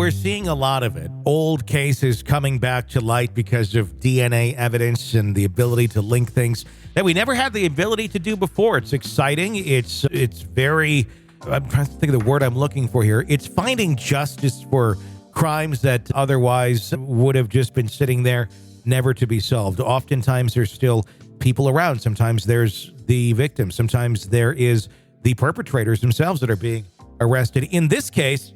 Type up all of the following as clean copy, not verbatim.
we're seeing a lot of it. Old cases coming back to light because of DNA evidence and the ability to link things that we never had the ability to do before. It's exciting. It's very, I'm trying to think of the word I'm looking for here. It's finding justice for crimes that otherwise would have just been sitting there, never to be solved. Oftentimes there's still people around. Sometimes there's the victim. Sometimes there is the perpetrators themselves that are being arrested. In this case,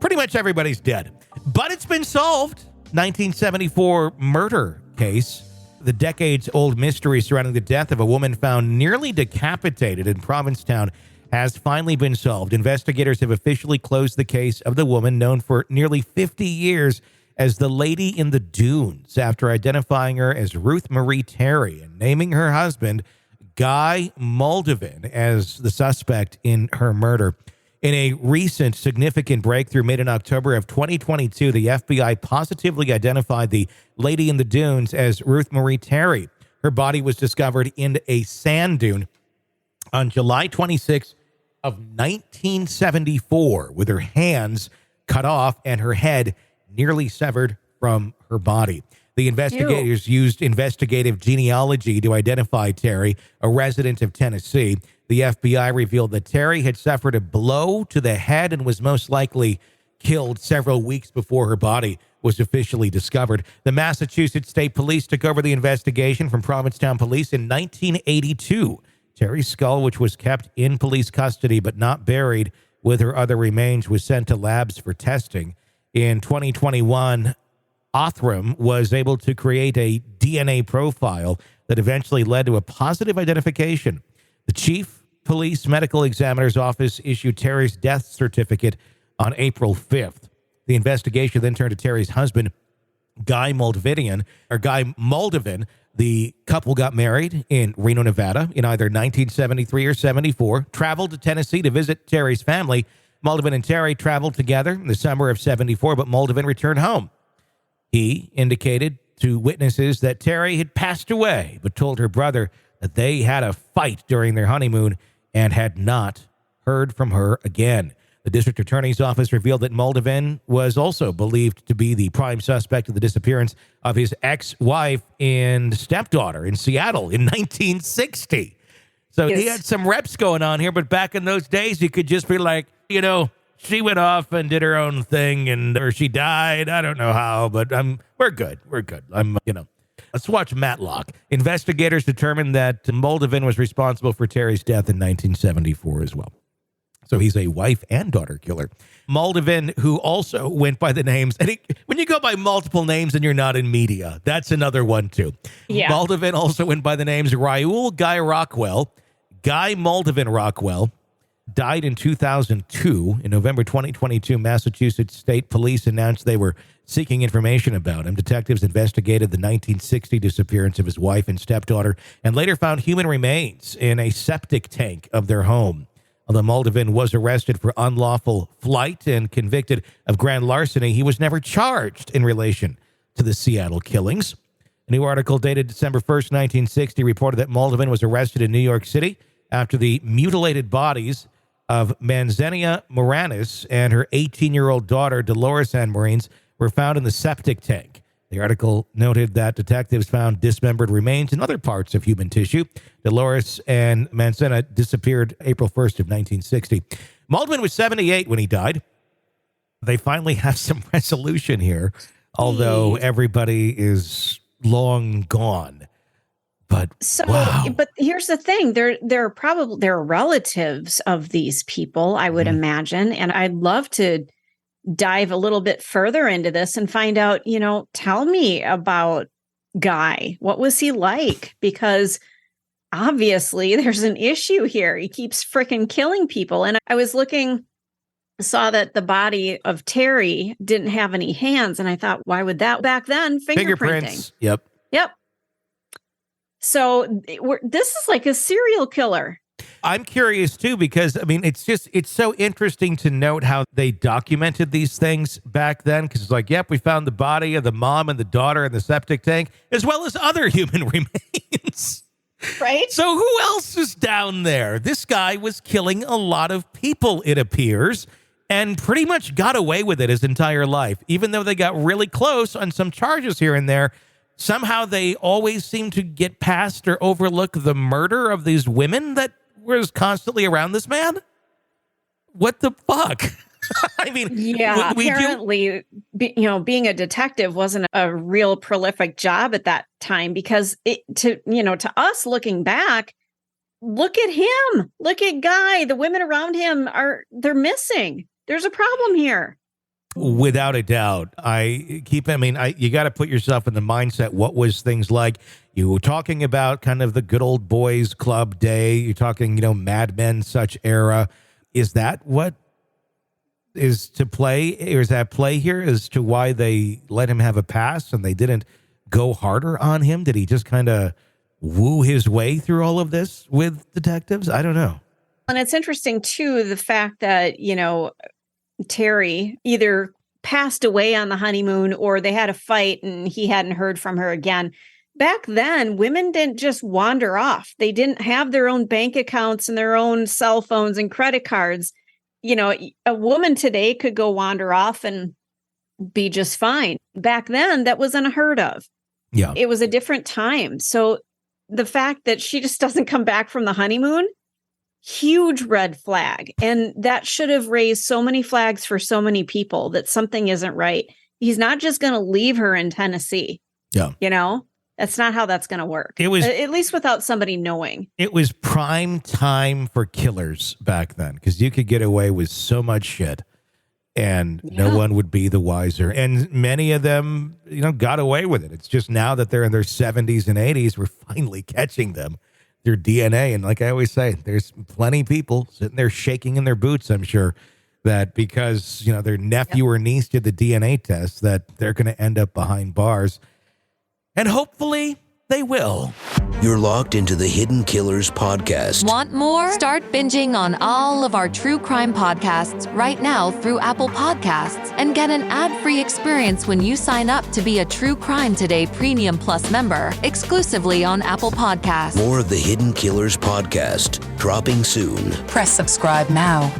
pretty much everybody's dead, but it's been solved. 1974 murder case. The decades-old mystery surrounding the death of a woman found nearly decapitated in Provincetown has finally been solved. Investigators have officially closed the case of the woman known for nearly 50 years as the Lady in the Dunes after identifying her as Ruth Marie Terry and naming her husband, Guy Muldavin, as the suspect in her murder. In a recent significant breakthrough made in October of 2022, the FBI positively identified the Lady in the Dunes as Ruth Marie Terry. Her body was discovered in a sand dune on July 26 of 1974, with her hands cut off and her head nearly severed from her body. The investigators used investigative genealogy to identify Terry, a resident of Tennessee. The FBI revealed that Terry had suffered a blow to the head and was most likely killed several weeks before her body was officially discovered. The Massachusetts State Police took over the investigation from Provincetown Police in 1982. Terry's skull, which was kept in police custody but not buried with her other remains, was sent to labs for testing. In 2021, Othram was able to create a DNA profile that eventually led to a positive identification. The chief police medical examiner's office issued Terry's death certificate on April 5th. The investigation then turned to Terry's husband, Guy Muldavin. The couple got married in Reno, Nevada in either 1973 or 74, traveled to Tennessee to visit Terry's family. Muldavin and Terry traveled together in the summer of 74, but Muldavin returned home. He indicated to witnesses that Terry had passed away, but told her brother that they had a fight during their honeymoon and had not heard from her again. The district attorney's office revealed that Muldavin was also believed to be the prime suspect of the disappearance of his ex-wife and stepdaughter in Seattle in 1960. So He had some reps going on here, but back in those days, you could just be like, she went off and did her own thing, or she died. I don't know how, but we're good. We're good. Let's watch Matlock. Investigators determined that Muldavin was responsible for Terry's death in 1974 as well. So he's a wife and daughter killer. Muldavin, who also went by the names, when you go by multiple names and you're not in media, that's another one too. Yeah. Muldavin also went by the names Raoul Guy Rockwell, Guy Muldavin Rockwell, died in 2002. In November 2022, Massachusetts State Police announced they were seeking information about him. Detectives investigated the 1960 disappearance of his wife and stepdaughter and later found human remains in a septic tank of their home. Although Muldavin was arrested for unlawful flight and convicted of grand larceny, he was never charged in relation to the Seattle killings. A new article dated December 1st, 1960 reported that Muldavin was arrested in New York City after the mutilated bodies of Manzenia Moranis and her 18-year-old daughter, Dolores Ann Marines, were found in the septic tank. The article noted that detectives found dismembered remains in other parts of human tissue. Dolores and Manzenia disappeared April 1st of 1960. Muldavin was 78 when he died. They finally have some resolution here, although everybody is long gone. But here's the thing. They're relatives of these people, I would imagine. And I'd love to dive a little bit further into this and find out, tell me about Guy. What was he like? Because obviously there's an issue here. He keeps freaking killing people. And I was saw that the body of Terry didn't have any hands. And I thought, why would that back then? Fingerprints. Yep. So this is like a serial killer. I'm curious too, because it's so interesting to note how they documented these things back then. Because it's like, yep, we found the body of the mom and the daughter in the septic tank, as well as other human remains. Right. So who else is down there? This guy was killing a lot of people, it appears. and pretty much got away with it his entire life. Even though they got really close on some charges here and there, somehow they always seem to get past or overlook the murder of these women that was constantly around this man. What the fuck? I mean, yeah, apparently, being a detective wasn't a real prolific job at that time, because to us looking back, look at him, look at Guy. The women around him they're missing. There's a problem here. Without a doubt. You got to put yourself in the mindset. What was things like? You were talking about kind of the good old boys club day. You're talking, Mad Men, such era. Is that what is to play, or is that play here as to why they let him have a pass and they didn't go harder on him? Did he just kind of woo his way through all of this with detectives? I don't know. And it's interesting too, the fact that, Terry either passed away on the honeymoon or they had a fight and he hadn't heard from her again. Back then, women didn't just wander off. They didn't have their own bank accounts and their own cell phones and credit cards. A woman today could go wander off and be just fine. Back then, that was unheard of. Yeah. It was a different time. So the fact that she just doesn't come back from the honeymoon, huge red flag. And that should have raised so many flags for so many people that something isn't right. He's not just going to leave her in Tennessee. Yeah. That's not how that's going to work. It was, at least without somebody knowing. It was prime time for killers back then, because you could get away with so much shit and no one would be the wiser. And many of them, got away with it. It's just now that they're in their 70s and 80s, we're finally catching them, their DNA. And like I always say, there's plenty of people sitting there shaking in their boots, I'm sure, that because, their nephew or niece did the DNA test, that they're going to end up behind bars. And hopefully they will. You're locked into the Hidden Killers podcast. Want more? Start binging on all of our true crime podcasts right now through Apple Podcasts and get an ad-free experience when you sign up to be a True Crime Today Premium Plus member, exclusively on Apple Podcasts. More of the Hidden Killers podcast, dropping soon. Press subscribe now.